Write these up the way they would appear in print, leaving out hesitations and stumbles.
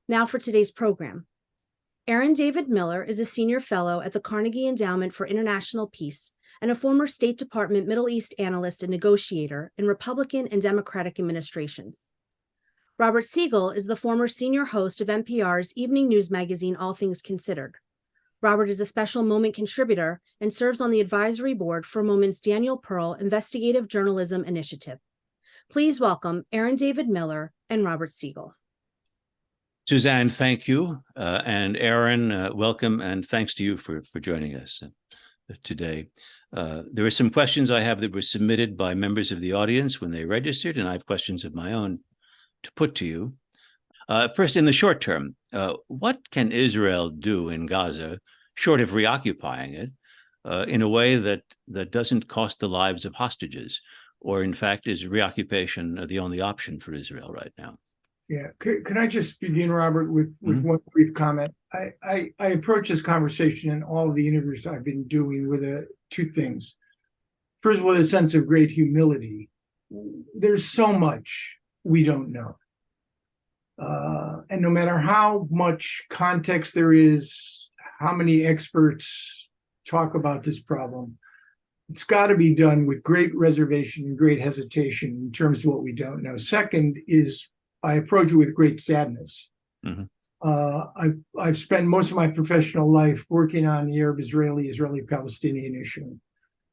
Now for today's program. Aaron David Miller is a senior fellow at the Carnegie Endowment for International Peace and a former State Department Middle East analyst and negotiator in Republican and Democratic administrations. Robert Siegel is the former senior host of NPR's evening news magazine All Things Considered. Robert is a special Moment contributor and serves on the advisory board for Moment's Daniel Pearl Investigative Journalism Initiative. Please welcome Aaron David Miller and Robert Siegel. Suzanne, thank you. And Aaron, welcome, and thanks to you for joining us today. There are some questions I have that were submitted by members of the audience when they registered, and I have questions of my own to put to you. First, in the short term, what can Israel do in Gaza, short of reoccupying it, in a way that doesn't cost the lives of hostages? Or, in fact, is reoccupation the only option for Israel right now? Yeah, can I just begin, Robert, with one brief comment? I approach this conversation in all of the interviews I've been doing with two things. First of all, a sense of great humility. There's so much we don't know. And no matter how much context there is, how many experts talk about this problem, it's got to be done with great reservation and great hesitation in terms of what we don't know. Second is I approach it with great sadness. I've spent most of my professional life working on the Israeli-Palestinian issue.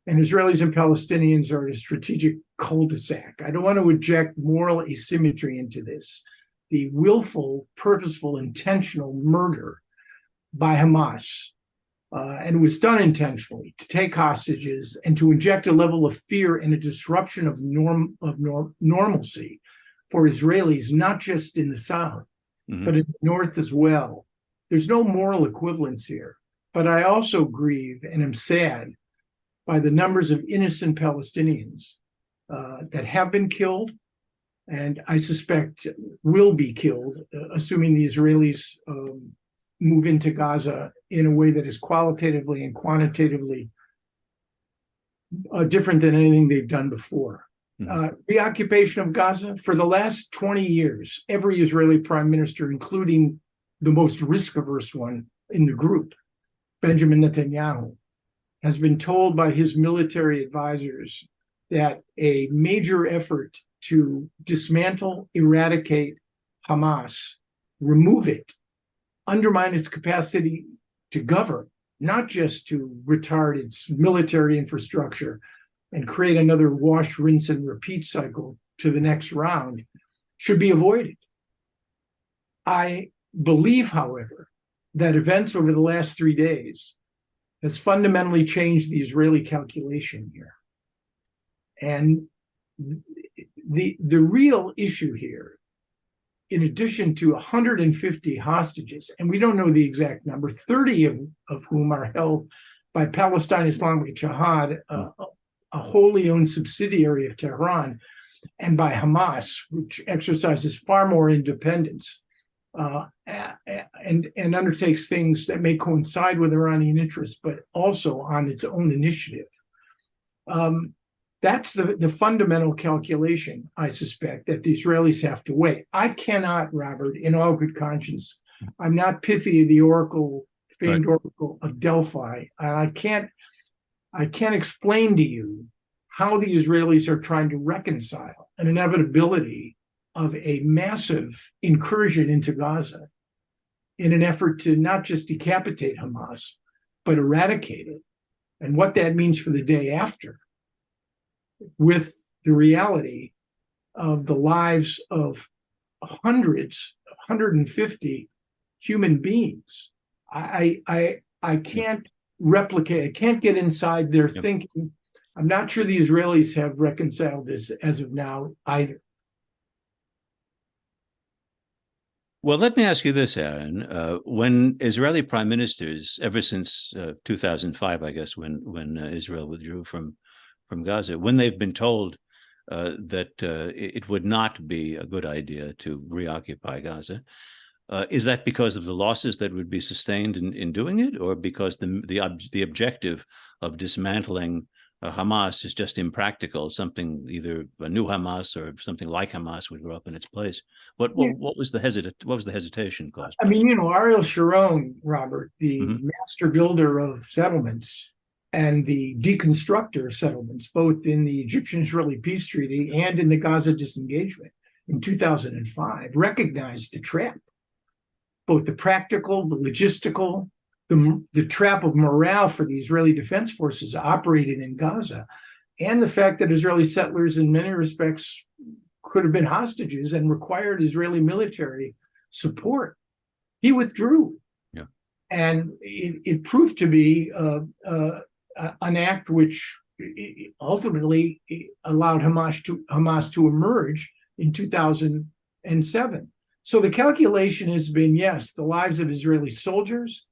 And Israelis and Palestinians are a strategic cul-de-sac. I don't want to inject moral asymmetry into this. The willful, purposeful, intentional murder by Hamas, and it was done intentionally, to take hostages and to inject a level of fear and a disruption of normalcy for Israelis, not just in the South, but in the North as well. There's no moral equivalence here. But I also grieve and am sad by the numbers of innocent Palestinians that have been killed, and I suspect will be killed, assuming the Israelis move into Gaza in a way that is qualitatively and quantitatively different than anything they've done before. The occupation of Gaza, for the last 20 years, every Israeli prime minister, including the most risk-averse one in the group, Benjamin Netanyahu, has been told by his military advisors that a major effort to dismantle, eradicate Hamas, remove it, undermine its capacity to govern, not just to retard its military infrastructure and create another wash, rinse, and repeat cycle to the next round, should be avoided. I believe, however, that events over the last 3 days has fundamentally changed the Israeli calculation here. And the real issue here, in addition to 150 hostages, and we don't know the exact number, 30 of whom are held by Palestine Islamic Jihad, a wholly owned subsidiary of Tehran, and by Hamas, which exercises far more independence and undertakes things that may coincide with Iranian interests, but also on its own initiative. That's the fundamental calculation, I suspect, that the Israelis have to weigh. I cannot, Robert, in all good conscience, I'm not Pythia, the oracle, famed oracle of Delphi. I can't explain to you how the Israelis are trying to reconcile an inevitability of a massive incursion into Gaza in an effort to not just decapitate Hamas, but eradicate it, and what that means for the day after, with the reality of the lives of hundreds, 150 human beings. I can't replicate, I can't get inside their thinking. I'm not sure the Israelis have reconciled this as of now either. Well, let me ask you this, Aaron. When Israeli prime ministers, ever since 2005, I guess, when Israel withdrew from Gaza, when they've been told that it would not be a good idea to reoccupy Gaza, is that because of the losses that would be sustained in doing it, or because the objective of dismantling Hamas is just impractical. Something, either a new Hamas or something like Hamas, would grow up in its place. What was the hesitation caused by? I mean, Ariel Sharon, Robert, the master builder of settlements and the deconstructor of settlements, both in the Egyptian-Israeli peace treaty and in the Gaza disengagement in 2005, recognized the trap, both the practical, the logistical, the trap of morale for the Israeli Defense Forces operating in Gaza, and the fact that Israeli settlers in many respects could have been hostages and required Israeli military support. He withdrew. Yeah. And it proved to be an act which ultimately allowed Hamas to emerge in 2007. So the calculation has been, yes, the lives of Israeli soldiers,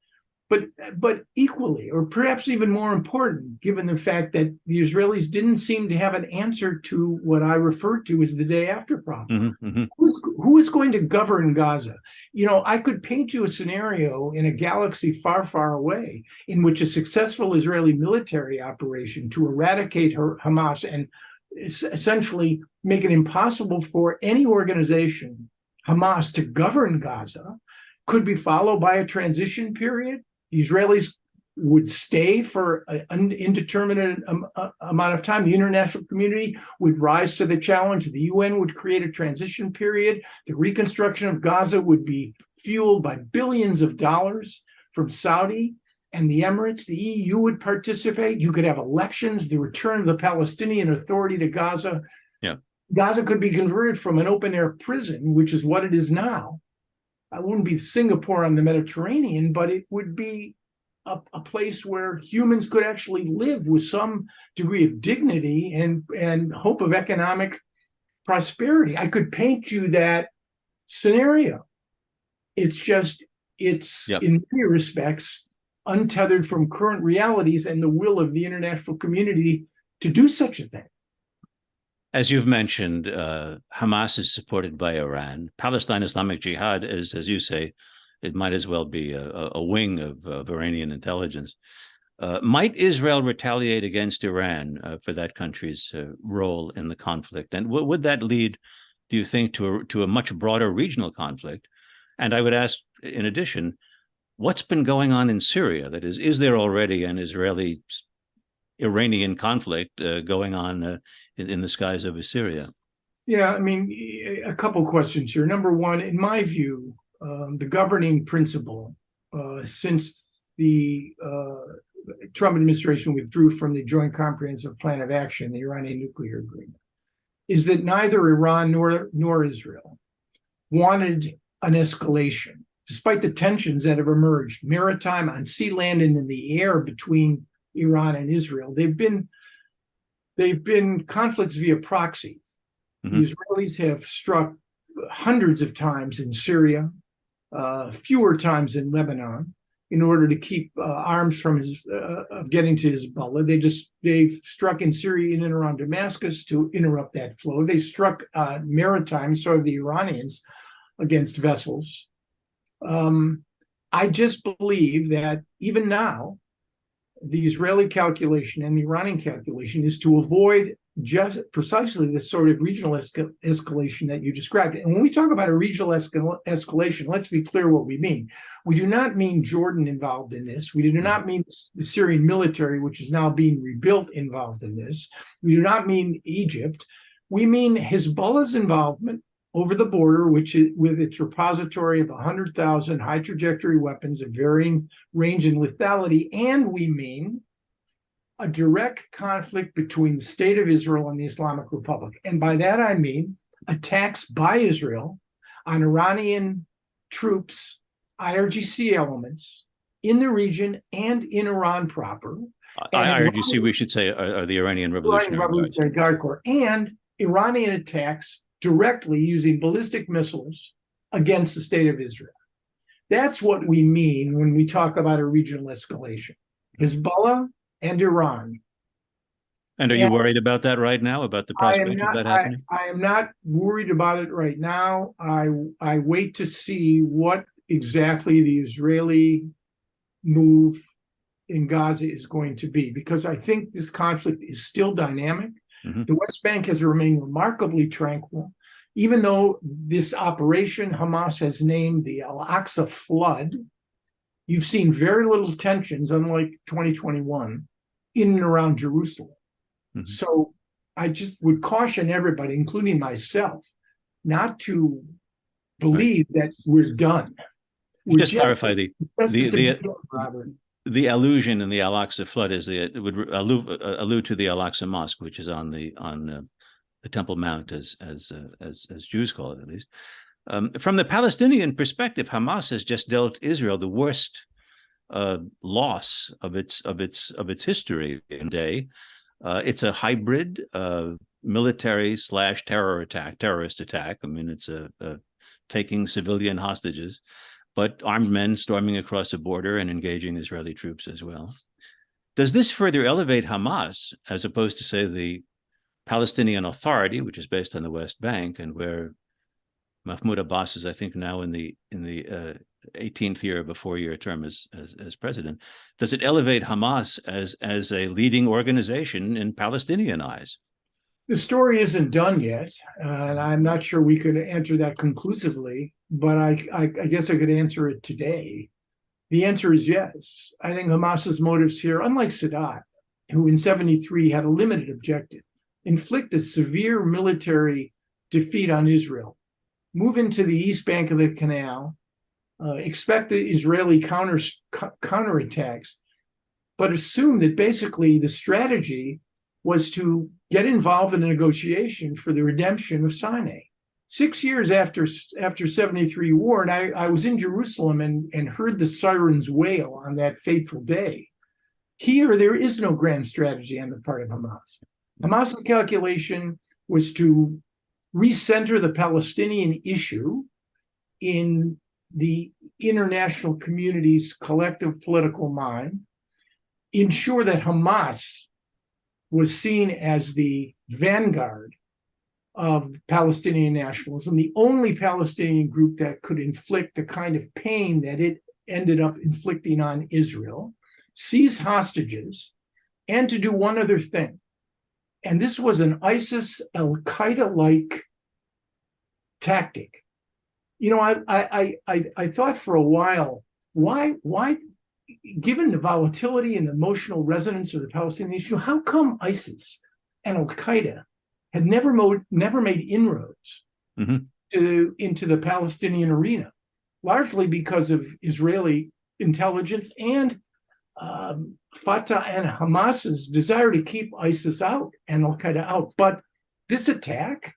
but equally, or perhaps even more important, given the fact that the Israelis didn't seem to have an answer to what I referred to as the day after problem. Who is going to govern Gaza? You know, I could paint you a scenario in a galaxy far, far away in which a successful Israeli military operation to eradicate Hamas and essentially make it impossible for any organization, Hamas, to govern Gaza, could be followed by a transition period. The Israelis would stay for an indeterminate amount of time. The international community would rise to the challenge. The UN would create a transition period. The reconstruction of Gaza would be fueled by billions of dollars from Saudi and the Emirates. The EU would participate. You could have elections, the return of the Palestinian Authority to Gaza. Yeah. Gaza could be converted from an open-air prison, which is what it is now. It wouldn't be Singapore on the Mediterranean, but it would be a place where humans could actually live with some degree of dignity and hope of economic prosperity. I could paint you that scenario. It's in many respects untethered from current realities and the will of the international community to do such a thing. As you've mentioned, Hamas is supported by Iran. Palestine Islamic Jihad is, as you say, it might as well be a wing of Iranian intelligence. Might Israel retaliate against Iran for that country's role in the conflict? And would that lead, do you think, to a much broader regional conflict? And I would ask, in addition, what's been going on in Syria? That is there already an Israeli-Iranian conflict going on in the skies over Syria? Yeah, I mean, a couple questions here. Number one, in my view, the governing principle since the Trump administration withdrew from the Joint Comprehensive Plan of Action, the Iranian nuclear agreement, is that neither Iran nor Israel wanted an escalation, despite the tensions that have emerged maritime, on sea, land, and in the air between Iran and Israel. They've been conflicts via proxy. The Israelis have struck hundreds of times in Syria, fewer times in Lebanon, in order to keep arms from getting to Hezbollah. They've struck in Syria in and around Damascus to interrupt that flow. They struck maritime, so have the Iranians, against vessels. I just believe that even now, the Israeli calculation and the Iranian calculation is to avoid just precisely the sort of regional escalation that you described. And when we talk about a regional escalation, let's be clear what we mean. We do not mean Jordan involved in this. We do not mean the Syrian military, which is now being rebuilt, involved in this. We do not mean Egypt. We mean Hezbollah's involvement over the border, which is, with its repository of 100,000 high trajectory weapons of varying range and lethality. And we mean a direct conflict between the State of Israel and the Islamic Republic. And by that, I mean attacks by Israel on Iranian troops, IRGC elements in the region and in Iran proper. IRGC, we should say, are the Iranian Revolutionary Guard Corps. And Iranian attacks directly using ballistic missiles against the State of Israel. That's what we mean when we talk about a regional escalation. Hezbollah and Iran. And are you worried about that right now, about the prospect of that happening? I am not worried about it right now. I wait to see what exactly the Israeli move in Gaza is going to be, because I think this conflict is still dynamic. Mhm. The West Bank has remained remarkably tranquil, even though this operation Hamas has named the Al-Aqsa Flood. You've seen very little tensions, unlike 2021, in and around Jerusalem. Mhm. So I just would caution everybody, including myself, not to believe that we're done. We're Just clarify just at the beginning, Robert. the allusion in the Al-Aqsa flood is it would allude to the Al-Aqsa Mosque, which is on the Temple Mount, as Jews call it, at least. From the Palestinian perspective, Hamas has just dealt Israel the worst loss of its history and day. It's a hybrid military / terrorist attack. I mean, it's a taking civilian hostages, but armed men storming across the border and engaging Israeli troops as well. Does this further elevate Hamas, as opposed to, say, the Palestinian Authority, which is based on the West Bank and where Mahmoud Abbas is, I think, now in the 18th year of a 4-year term as president? Does it elevate Hamas as a leading organization in Palestinian eyes? The story isn't done yet, and I'm not sure we could answer that conclusively, but I guess I could answer it today. The answer is yes. I think Hamas's motives here, unlike Sadat, who in 1973 had a limited objective, inflict a severe military defeat on Israel, move into the east bank of the canal, expect the Israeli counterattacks, but assume that basically the strategy was to get involved in a negotiation for the redemption of Sinai. 6 years after 1973 war, and I was in Jerusalem and heard the sirens wail on that fateful day. Here, there is no grand strategy on the part of Hamas. Hamas's calculation was to recenter the Palestinian issue in the international community's collective political mind, ensure that Hamas was seen as the vanguard of Palestinian nationalism, the only Palestinian group that could inflict the kind of pain that it ended up inflicting on Israel, seize hostages, and to do one other thing. And this was an ISIS Al-Qaeda-like tactic. You know, I thought for a while, why, given the volatility and emotional resonance of the Palestinian issue, how come ISIS and Al-Qaeda had never made inroads into the Palestinian arena, largely because of Israeli intelligence and Fatah and Hamas's desire to keep ISIS out and Al-Qaeda out. But this attack,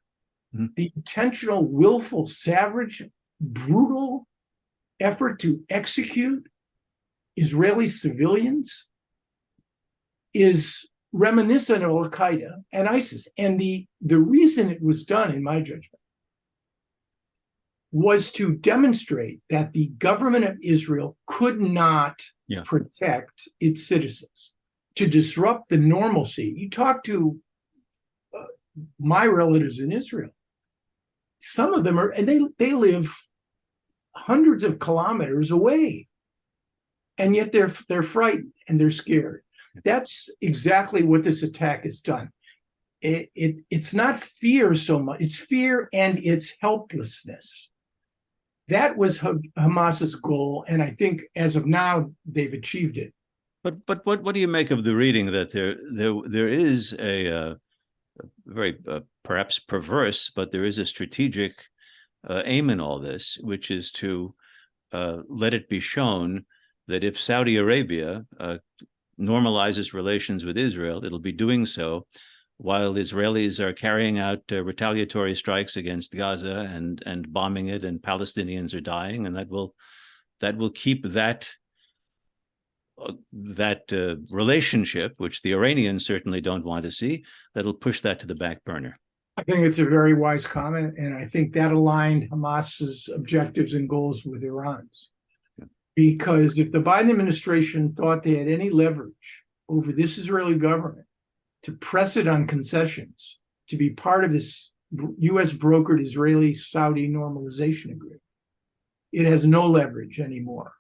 the intentional, willful, savage, brutal effort to execute Israeli civilians, is reminiscent of Al-Qaeda and ISIS. And the reason it was done, in my judgment, was to demonstrate that the government of Israel could not protect its citizens, to disrupt the normalcy. You talk to my relatives in Israel, some of them are, and they live hundreds of kilometers away, and yet they're frightened and they're scared. That's exactly what this attack has done. It's not fear so much, it's fear and it's helplessness. That was Hamas's goal, and I think as of now they've achieved it. But what do you make of the reading that there is a very perhaps perverse, but there is a strategic aim in all this, which is to let it be shown that if Saudi Arabia normalizes relations with Israel, it'll be doing so while Israelis are carrying out retaliatory strikes against Gaza and bombing it, and Palestinians are dying, and that will keep that relationship, which the Iranians certainly don't want to see, that'll push that to the back burner. I think it's a very wise comment, and I think that aligned Hamas's objectives and goals with Iran's. Because if the Biden administration thought they had any leverage over this Israeli government to press it on concessions, to be part of this U.S. brokered Israeli-Saudi normalization agreement, it has no leverage anymore.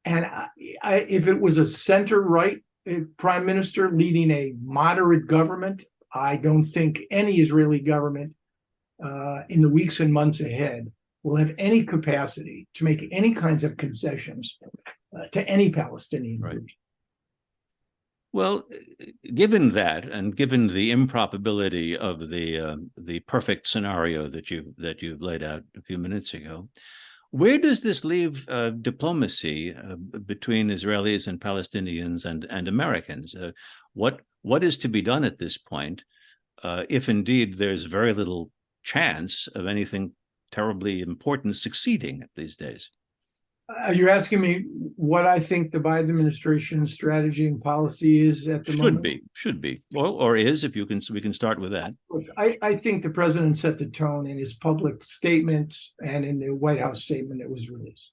And if it was a center-right prime minister leading a moderate government, I don't think any Israeli government in the weeks and months ahead will have any capacity to make any kinds of concessions to any Palestinian group. Right. Well, given that, and given the improbability of the perfect scenario that you've laid out a few minutes ago, where does this leave diplomacy between Israelis and Palestinians and Americans? What is to be done at this point, if indeed there's very little chance of anything terribly important succeeding these days? You're asking me what I think the Biden administration's strategy and policy is at the moment? Should be, or is, if you can, we can start with that. I think the president set the tone in his public statements and in the White House statement that was released.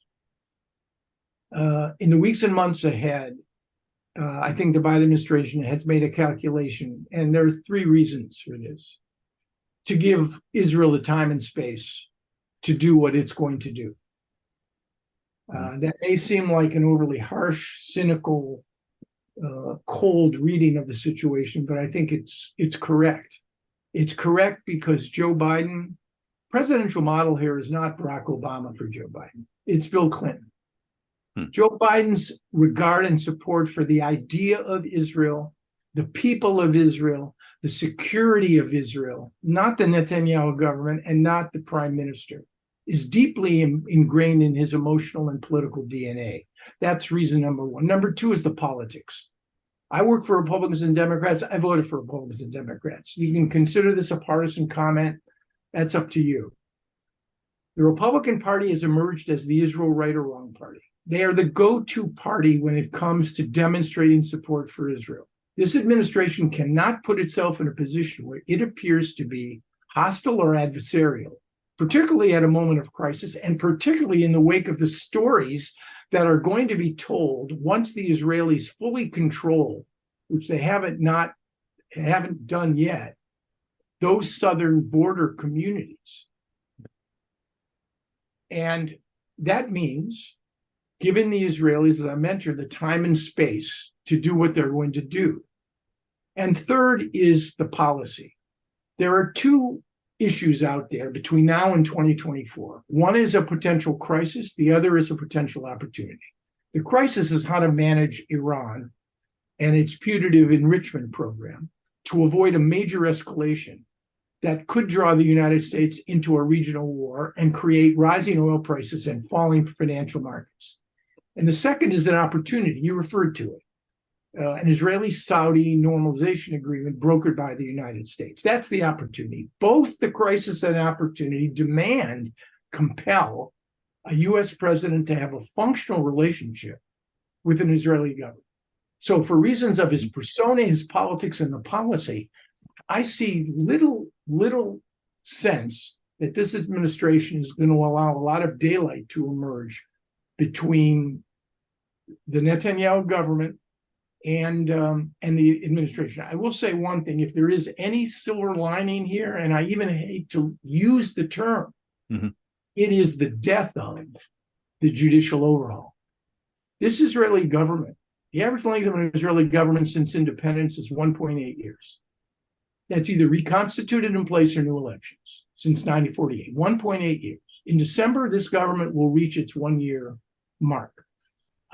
In the weeks and months ahead, I think the Biden administration has made a calculation, and there are three reasons for this: to give Israel the time and space to do what it's going to do. That may seem like an overly harsh, cynical, cold reading of the situation, but I think it's correct. It's correct because Joe Biden, presidential model here is not Barack Obama for Joe Biden. It's Bill Clinton. Joe Biden's regard and support for the idea of Israel, the people of Israel, the security of Israel, not the Netanyahu government and not the prime minister, is deeply ingrained in his emotional and political DNA. That's reason number one. Number two is the politics. I work for Republicans and Democrats. I voted for Republicans and Democrats. You can consider this a partisan comment. That's up to you. The Republican Party has emerged as the Israel right or wrong party. They are the go-to party when it comes to demonstrating support for Israel. This administration cannot put itself in a position where it appears to be hostile or adversarial, particularly at a moment of crisis, and particularly in the wake of the stories that are going to be told once the Israelis fully control, which they haven't done yet, those southern border communities. And that means giving the Israelis, as I mentioned, the time and space to do what they're going to do. And third is the policy. There are two issues out there between now and 2024. One is a potential crisis. The other is a potential opportunity. The crisis is how to manage Iran and its putative enrichment program to avoid a major escalation that could draw the United States into a regional war and create rising oil prices and falling financial markets. And the second is an opportunity. You referred to it. An Israeli-Saudi normalization agreement brokered by the United States. That's the opportunity. Both the crisis and opportunity compel a U.S. president to have a functional relationship with an Israeli government. So for reasons of his persona, his politics, and the policy, I see little sense that this administration is going to allow a lot of daylight to emerge between the Netanyahu government and the administration. I will say one thing: if there is any silver lining here, and I even hate to use the term, it is the death of the judicial overhaul. This Israeli government, the average length of an Israeli government since independence is 1.8 years. That's either reconstituted in place or new elections since 1948. 1.8 years. In December, this government will reach its 1-year mark.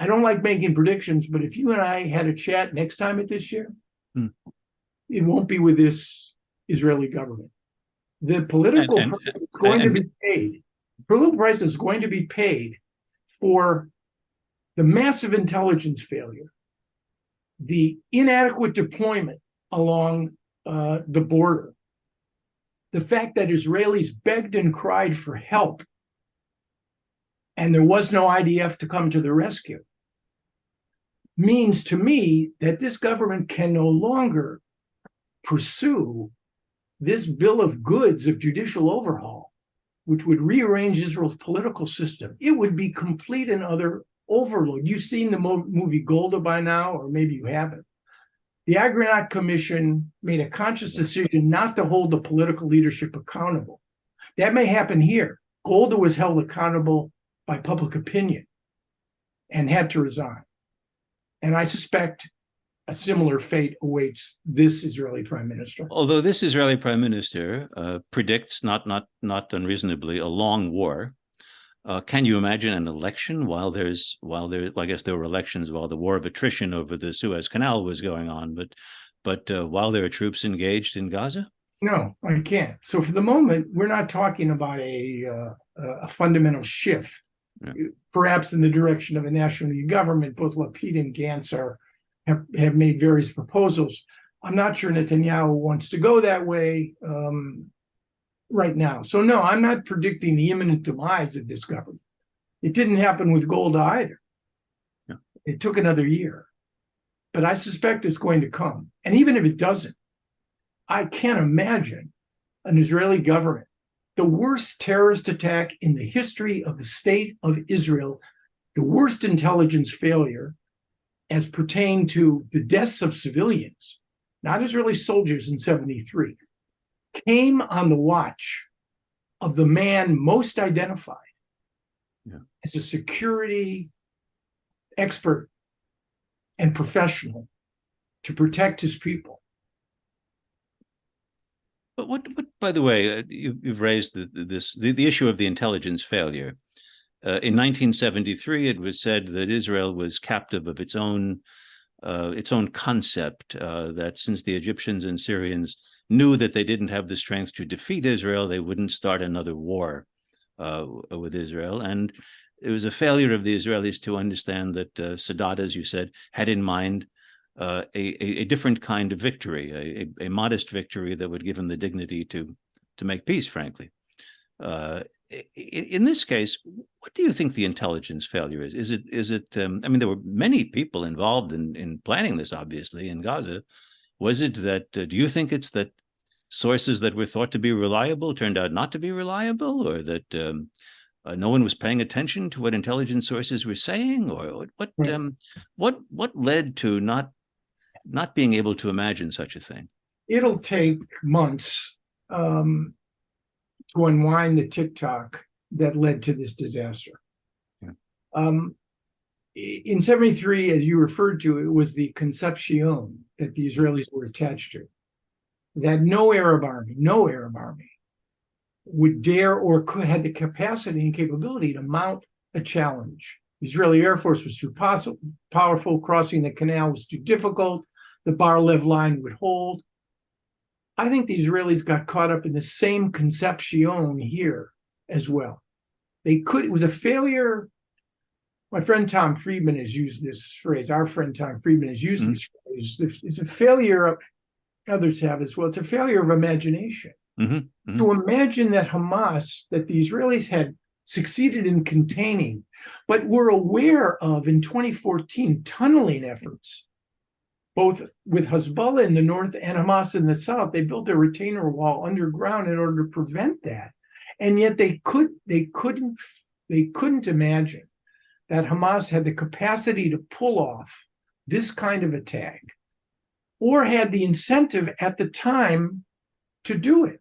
I don't like making predictions, but if you and I had a chat next time at this year, it won't be with this Israeli government. The political price is going to be paid. Political price is going to be paid for the massive intelligence failure, the inadequate deployment along the border, the fact that Israelis begged and cried for help, and there was no IDF to come to the rescue, means to me that this government can no longer pursue this bill of goods of judicial overhaul, which would rearrange Israel's political system. It would be complete and utter overload. You've seen the movie Golda by now, or maybe you haven't. The Agranat Commission made a conscious decision not to hold the political leadership accountable. That may happen here. Golda was held accountable by public opinion. and had to resign. And I suspect a similar fate awaits this Israeli prime minister. Although this Israeli prime minister predicts, not unreasonably, a long war. Can you imagine an election while there, I guess there were elections while the war of attrition over the Suez Canal was going on, but while there are troops engaged in Gaza? No, I can't. So for the moment, we're not talking about a fundamental shift, perhaps in the direction of a national government. Both Lapid and Gantz have made various proposals. I'm not sure Netanyahu wants to go that way right now. So no, I'm not predicting the imminent demise of this government. It didn't happen with Golda either. Yeah. It took another year. But I suspect it's going to come. And even if it doesn't, I can't imagine an Israeli government, the worst terrorist attack in the history of the state of Israel, the worst intelligence failure as pertained to the deaths of civilians, not Israeli soldiers in 73, came on the watch of the man most identified as a security expert and professional to protect his people. But what by the way, you've raised the issue of the intelligence failure. In 1973, it was said that Israel was captive of its own concept, that since the Egyptians and Syrians knew that they didn't have the strength to defeat Israel, they wouldn't start another war with Israel. And it was a failure of the Israelis to understand that Sadat, as you said, had in mind a different kind of victory, a modest victory that would give him the dignity to make peace, frankly. In this case, what do you think the intelligence failure is? Is it? I mean, there were many people involved in planning this, obviously, in Gaza. Was it that? Do you think it's that sources that were thought to be reliable turned out not to be reliable, or that no one was paying attention to what intelligence sources were saying, or what led to not being able to imagine such a thing? It'll take months to unwind the TikTok that led to this disaster. Yeah. In 73, as you referred to, it was the conception that the Israelis were attached to, that no Arab army would dare or had the capacity and capability to mount a challenge. The Israeli Air Force was too powerful, crossing the canal was too difficult, the Bar-Lev line would hold. I think the Israelis got caught up in the same conception here as well. It was a failure. My friend Tom Friedman has used this phrase. Our friend Tom Friedman has used this phrase. It's a failure, others have as well. It's a failure of imagination. To imagine that Hamas, that the Israelis had succeeded in containing, but were aware of in 2014 tunneling efforts, both with Hezbollah in the north and Hamas in the south. They built a retainer wall underground in order to prevent that. And yet they couldn't imagine that Hamas had the capacity to pull off this kind of attack, or had the incentive at the time to do it.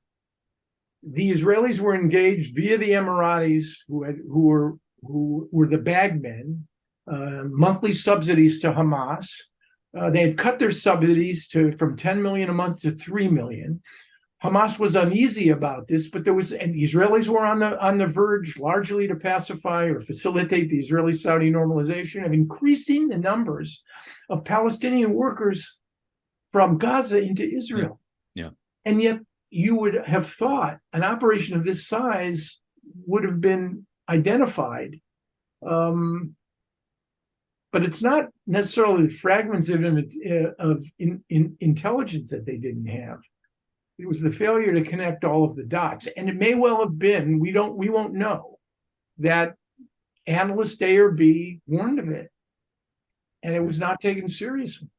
The Israelis were engaged via the Emiratis, who were the bagmen, monthly subsidies to Hamas. They had cut their subsidies from 10 million a month to 3 million. Hamas was uneasy about this, but and the Israelis were on the verge, largely to pacify or facilitate the Israeli-Saudi normalization, of increasing the numbers of Palestinian workers from Gaza into Israel. Yeah. And yet you would have thought an operation of this size would have been identified. But it's not necessarily the fragments of intelligence that they didn't have. It was the failure to connect all of the dots. And it may well have been, we won't know, that analyst A or B warned of it, and it was not taken seriously.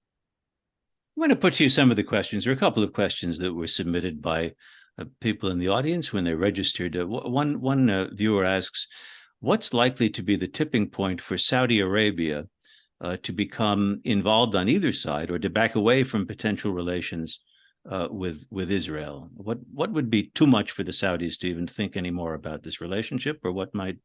I'm going to put to you some of the questions. There are a couple of questions that were submitted by people in the audience when they registered. One viewer asks, what's likely to be the tipping point for Saudi Arabia to become involved on either side, or to back away from potential relations with Israel? What would be too much for the Saudis to even think any more about this relationship, or what might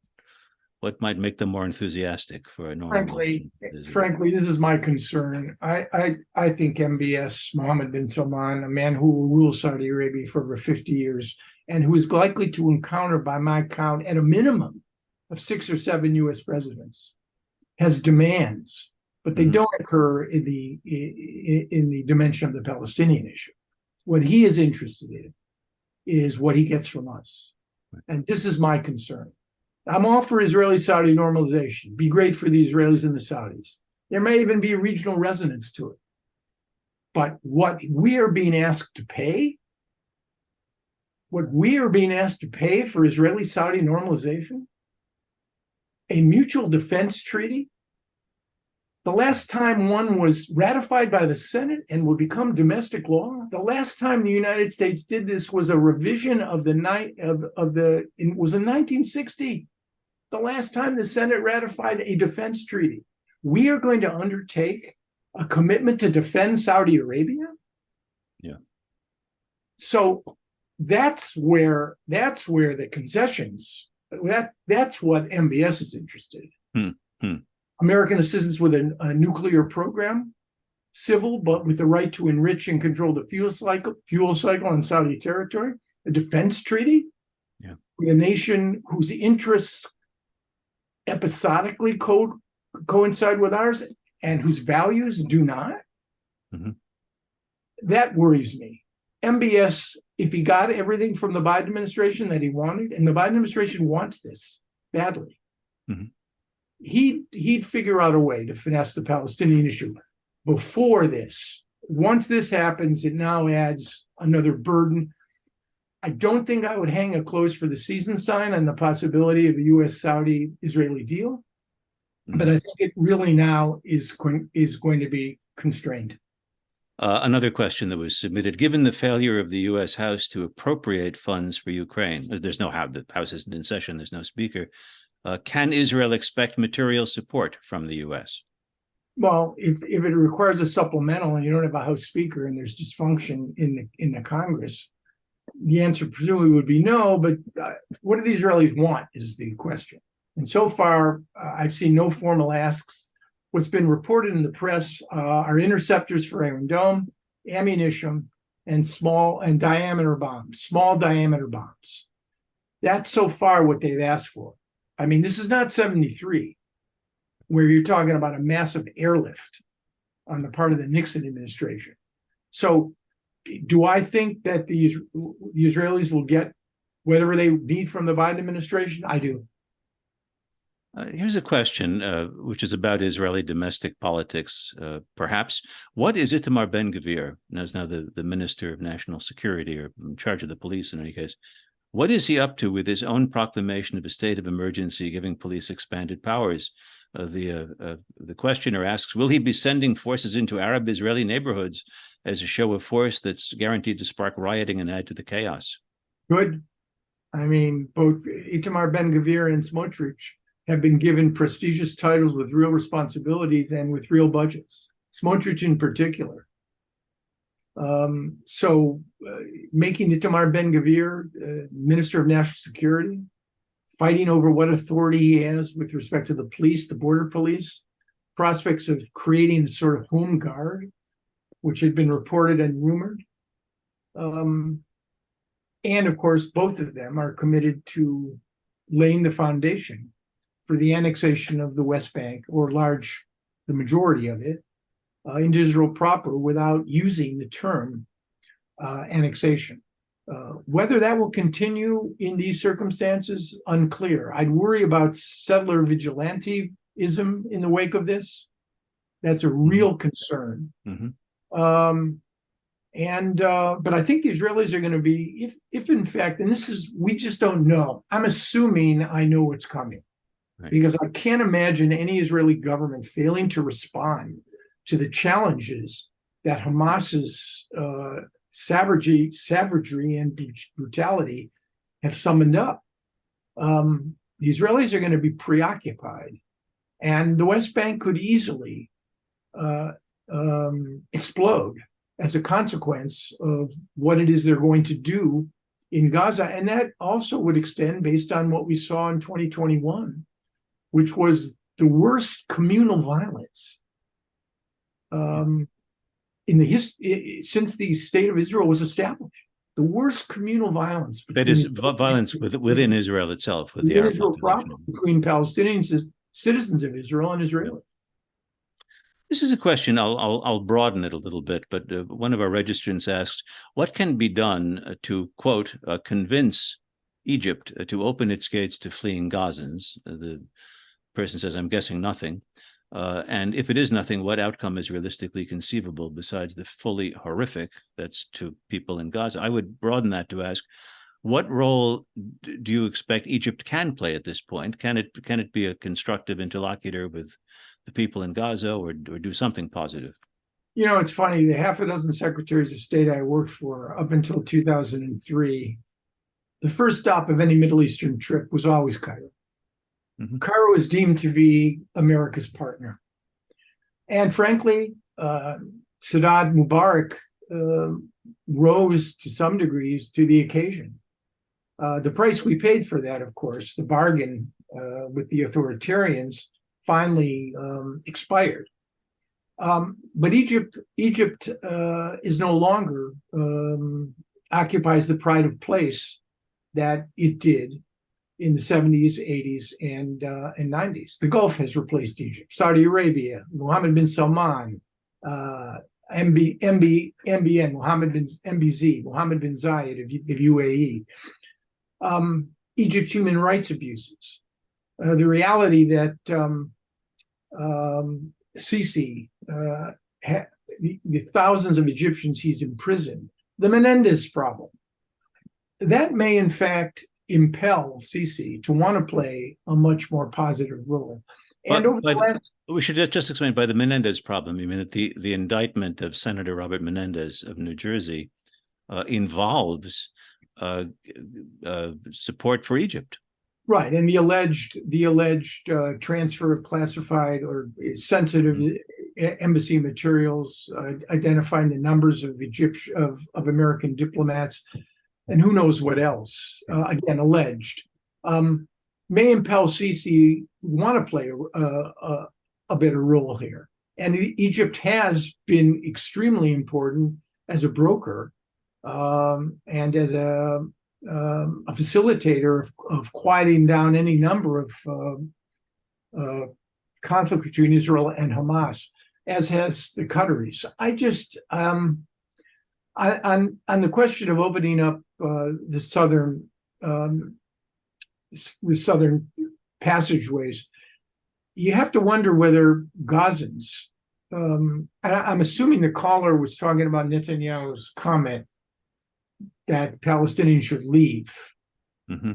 what might make them more enthusiastic for a normal visit? Frankly, this is my concern. I think MBS, Mohammed bin Salman, a man who will rule Saudi Arabia for over 50 years, and who is likely to encounter, by my count, at a minimum of 6 or 7 U.S. presidents, has demands, but they don't occur in the dimension of the Palestinian issue. What he is interested in is what he gets from us. And this is my concern. I'm all for Israeli-Saudi normalization. Be great for the Israelis and the Saudis. There may even be regional resonance to it. But what we are being asked to pay, for Israeli-Saudi normalization, a mutual defense treaty, the last time one was ratified by the Senate and would become domestic law, the last time the United States did this was a revision of it was in 1960. The last time the Senate ratified a defense treaty. We are going to undertake a commitment to defend Saudi Arabia. Yeah. So that's where the concessions, that's what MBS is interested in. American assistance with a nuclear program, civil, but with the right to enrich and control the fuel cycle on Saudi territory, a defense treaty with a nation whose interests episodically coincide with ours and whose values do not. That worries me. MBS, if he got everything from the Biden administration that he wanted, and the Biden administration wants this badly, he'd figure out a way to finesse the Palestinian issue before this. Once this happens, it now adds another burden. I don't think I would hang a close for the season sign on the possibility of a U.S.-Saudi-Israeli deal, but I think it really now is going to be constrained. Another question that was submitted: given the failure of the U.S. House to appropriate funds for Ukraine, there's no House, the House isn't in session, there's no speaker. Can Israel expect material support from the U.S.? Well, if it requires a supplemental and you don't have a House Speaker and there's dysfunction in the Congress, the answer presumably would be no. But what do the Israelis want is the question. And so far, I've seen no formal asks. What's been reported in the press are interceptors for Iron Dome, ammunition, and small diameter bombs. That's so far what they've asked for. I mean, this is not 73, where you're talking about a massive airlift on the part of the Nixon administration. So do I think that the Israelis will get whatever they need from the Biden administration? I do. Here's a question, which is about Israeli domestic politics, perhaps. What is Itamar Ben-Gvir, now the Minister of National Security, or in charge of the police in any case? What is he up to with his own proclamation of a state of emergency, giving police expanded powers? The questioner asks, will he be sending forces into Arab-Israeli neighborhoods as a show of force that's guaranteed to spark rioting and add to the chaos? Good. I mean, both Itamar Ben-Gvir and Smotrich have been given prestigious titles with real responsibilities and with real budgets, Smotrich in particular. So making Itamar Ben-Gvir Minister of National Security, fighting over what authority he has with respect to the police, the border police, prospects of creating a sort of home guard, which had been reported and rumored. And of course, both of them are committed to laying the foundation for the annexation of the West Bank, or the majority of it, into Israel proper without using the term annexation. Whether that will continue in these circumstances, unclear. I'd worry about settler vigilantism in the wake of this. That's a real concern. But I think the Israelis are going to be, if in fact, and we just don't know. I'm assuming I know what's coming. Right. Because I can't imagine any Israeli government failing to respond to the challenges that Hamas's savagery and brutality have summoned up. The Israelis are going to be preoccupied, and the West Bank could easily explode as a consequence of what it is they're going to do in Gaza. And that also would extend, based on what we saw in 2021, which was the worst communal violence in the since the state of Israel was established. The worst communal violence. That is violence within Israel itself, with the Arab population. Between Palestinian citizens of Israel and Israelis. This is a question, I'll broaden it a little bit, but one of our registrants asked, what can be done to, quote, convince Egypt to open its gates to fleeing Gazans? The person says, I'm guessing nothing. And if it is nothing, what outcome is realistically conceivable besides the fully horrific that's to people in Gaza? I would broaden that to ask, what role do you expect Egypt can play at this point? Can it be a constructive interlocutor with the people in Gaza, or do something positive? You know, it's funny, the half a dozen secretaries of state I worked for up until 2003, the first stop of any Middle Eastern trip was always Cairo. Mm-hmm. Cairo was deemed to be America's partner. And frankly, Sadat Mubarak rose to some degrees to the occasion. The price we paid for that, of course, the bargain with the authoritarians, finally expired. But Egypt is no longer occupies the pride of place that it did in the 70s, 80s, and 90s. The Gulf has replaced Egypt. Saudi Arabia, Mohammed bin Salman, MBN, Mohammed bin MBZ, Mohammed bin Zayed of UAE. Egypt's human rights abuses. The reality that Sisi, the thousands of Egyptians he's imprisoned, the Menendez problem, that may in fact impel Sisi to want to play a much more positive role. And we should just explain, by the Menendez problem, you mean that the indictment of Senator Robert Menendez of New Jersey involves support for Egypt. Right, and the alleged transfer of classified or sensitive embassy materials, identifying the numbers of American diplomats, and who knows what else. Again, alleged, may impel Sisi want to play a better role here. And Egypt has been extremely important as a broker and as a facilitator of quieting down any number of conflict between Israel and Hamas, as has the Qataris. I just on the question of opening up the southern passageways, you have to wonder whether Gazans. I'm assuming the caller was talking about Netanyahu's comment that Palestinians should leave. Mm-hmm.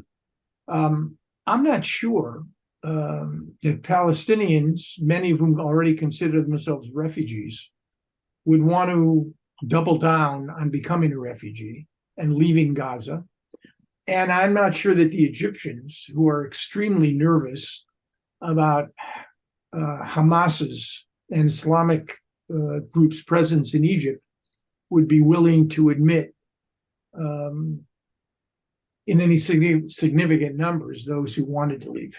I'm not sure that Palestinians, many of whom already consider themselves refugees, would want to double down on becoming a refugee and leaving Gaza. And I'm not sure that the Egyptians, who are extremely nervous about Hamas's and Islamic groups' presence in Egypt, would be willing to admit in any significant numbers those who wanted to leave.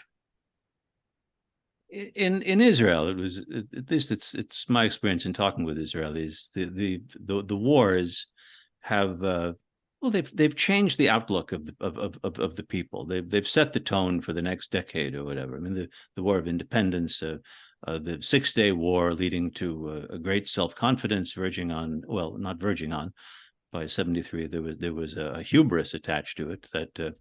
In Israel, it was, at least it's my experience in talking with Israelis, the wars have they've changed the outlook of the people. They've set the tone for the next decade or whatever. I mean, the War of Independence, the 6-Day War, leading to a great self-confidence, verging on, well, not verging on. By 73, there was a hubris attached to it that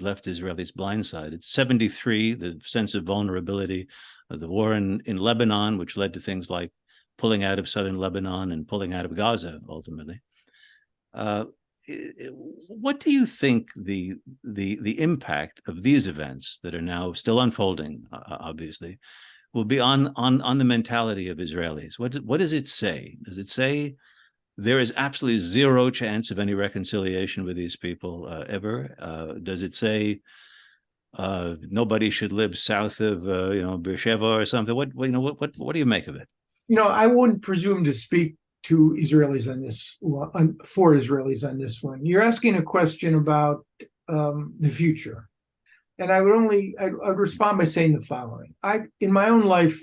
left Israelis blindsided. 73, the sense of vulnerability, the war in Lebanon, which led to things like pulling out of southern Lebanon and pulling out of Gaza ultimately. What do you think the impact of these events that are now still unfolding, obviously, will be on the mentality of Israelis? What does it say? Does it say there is absolutely zero chance of any reconciliation with these people ever? Does it say nobody should live south of Beersheba or something? What do you make of it? I wouldn't presume to speak to Israelis on this, for Israelis on this one. You're asking a question about the future. And I'd respond by saying the following. In my own life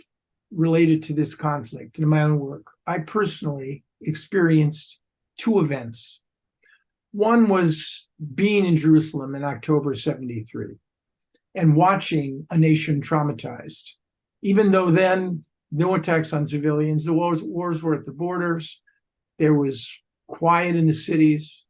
related to this conflict, in my own work, I personally experienced two events. One was being in Jerusalem in October 73 and watching a nation traumatized. Even though then no attacks on civilians, the wars were at the borders, there was quiet in the cities,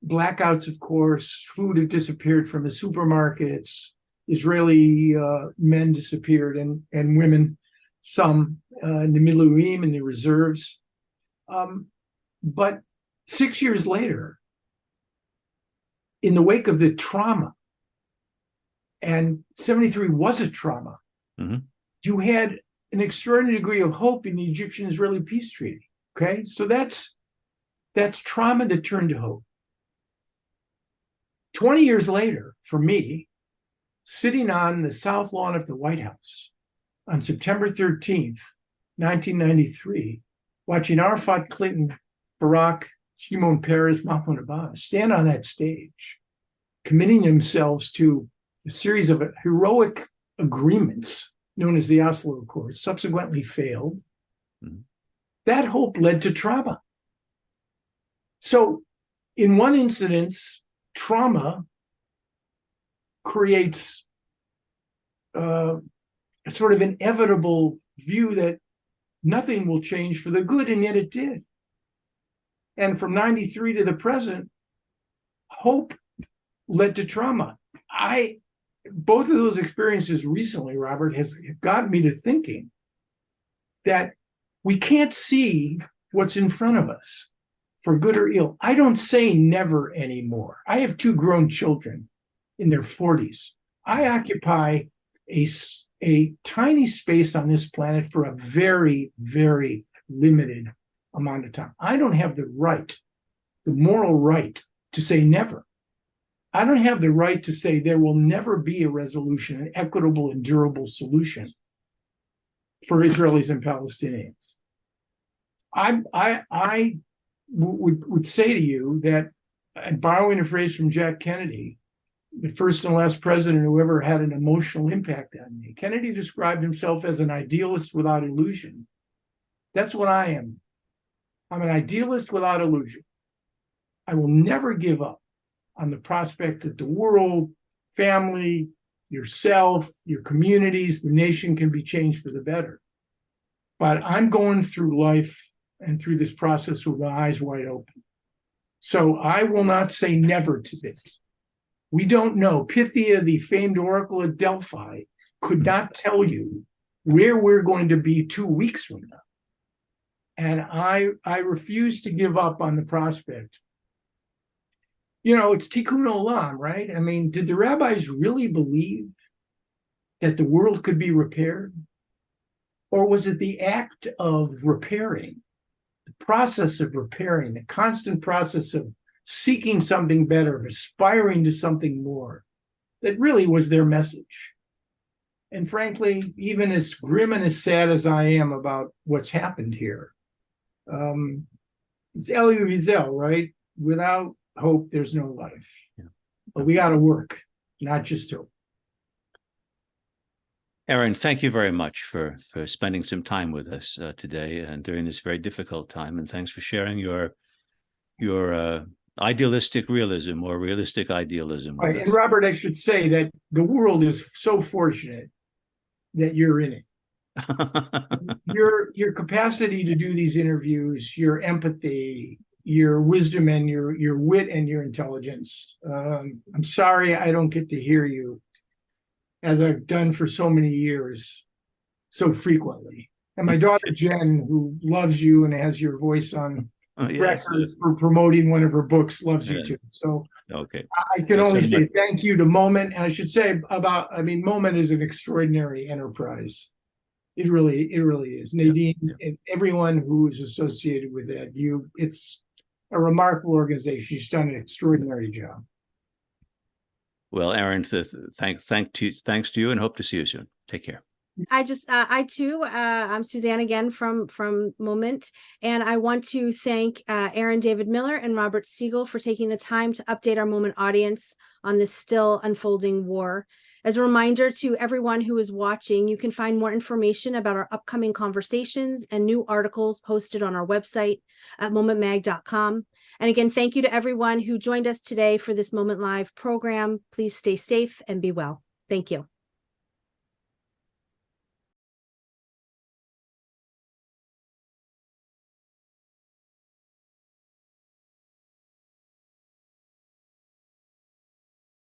blackouts, of course, food had disappeared from the supermarkets, Israeli men disappeared and women, some in the Miluim and the reserves. But 6 years later, in the wake of the trauma, and 73 was a trauma, you had an extraordinary degree of hope in the Egyptian-Israeli peace treaty. Okay, so that's trauma that turned to hope. 20 years later, for me, sitting on the South Lawn of the White House on September 13th, 1993, watching Arafat, Clinton, Barack, Shimon Peres, Mahmoud Abbas stand on that stage, committing themselves to a series of heroic agreements known as the Oslo Accords, subsequently failed. That hope led to trauma. So in one instance, trauma creates a sort of inevitable view that nothing will change for the good, and yet it did. And from 93 to the present, hope led to trauma. Both of those experiences recently, Robert, has gotten me to thinking that we can't see what's in front of us for good or ill. I don't say never anymore. I have two grown children in their 40s. I occupy a tiny space on this planet for a very, very limited amount of time. I don't have the moral right to say never. I don't have the right to say there will never be a resolution, an equitable and durable solution for Israelis and Palestinians. I would say to you that, borrowing a phrase from Jack Kennedy, the first and last president who ever had an emotional impact on me, Kennedy described himself as an idealist without illusion. That's what I am. I'm an idealist without illusion. I will never give up on the prospect that the world, family, yourself, your communities, the nation can be changed for the better. But I'm going through life and through this process with my eyes wide open. So I will not say never to this. We don't know. Pythia, the famed oracle at Delphi, could not tell you where we're going to be 2 weeks from now. And I refuse to give up on the prospect. You know, it's tikkun olam, right? I mean, did the rabbis really believe that the world could be repaired? Or was it the act of repairing, the process of repairing, the constant process of seeking something better, aspiring to something more, that really was their message? And frankly, even as grim and as sad as I am about what's happened here, it's Elie Wiesel, right? Without hope, there's no life. Yeah. But we got to work, not just hope. Aaron, thank you very much for spending some time with us today and during this very difficult time. And thanks for sharing your idealistic realism or realistic idealism. Right. And Robert, I should say that the world is so fortunate that you're in it. Your capacity to do these interviews, your empathy, your wisdom, and your wit and your intelligence. I'm sorry I don't get to hear you, as I've done for so many years, so frequently. And my daughter Jen, who loves you and has your voice on records for promoting one of her books, loves you too. So okay, I can only say thank you to Moment. And I should say Moment is an extraordinary enterprise. It really is. Nadine and everyone who is associated with that, it's a remarkable organization. She's done an extraordinary job. Well, Aaron, thanks to you, and hope to see you soon. Take care. I'm Suzanne again from Moment, and I want to thank Aaron David Miller and Robert Siegel for taking the time to update our Moment audience on this still unfolding war. As a reminder to everyone who is watching, you can find more information about our upcoming conversations and new articles posted on our website at momentmag.com. And again, thank you to everyone who joined us today for this Moment Live program. Please stay safe and be well. Thank you.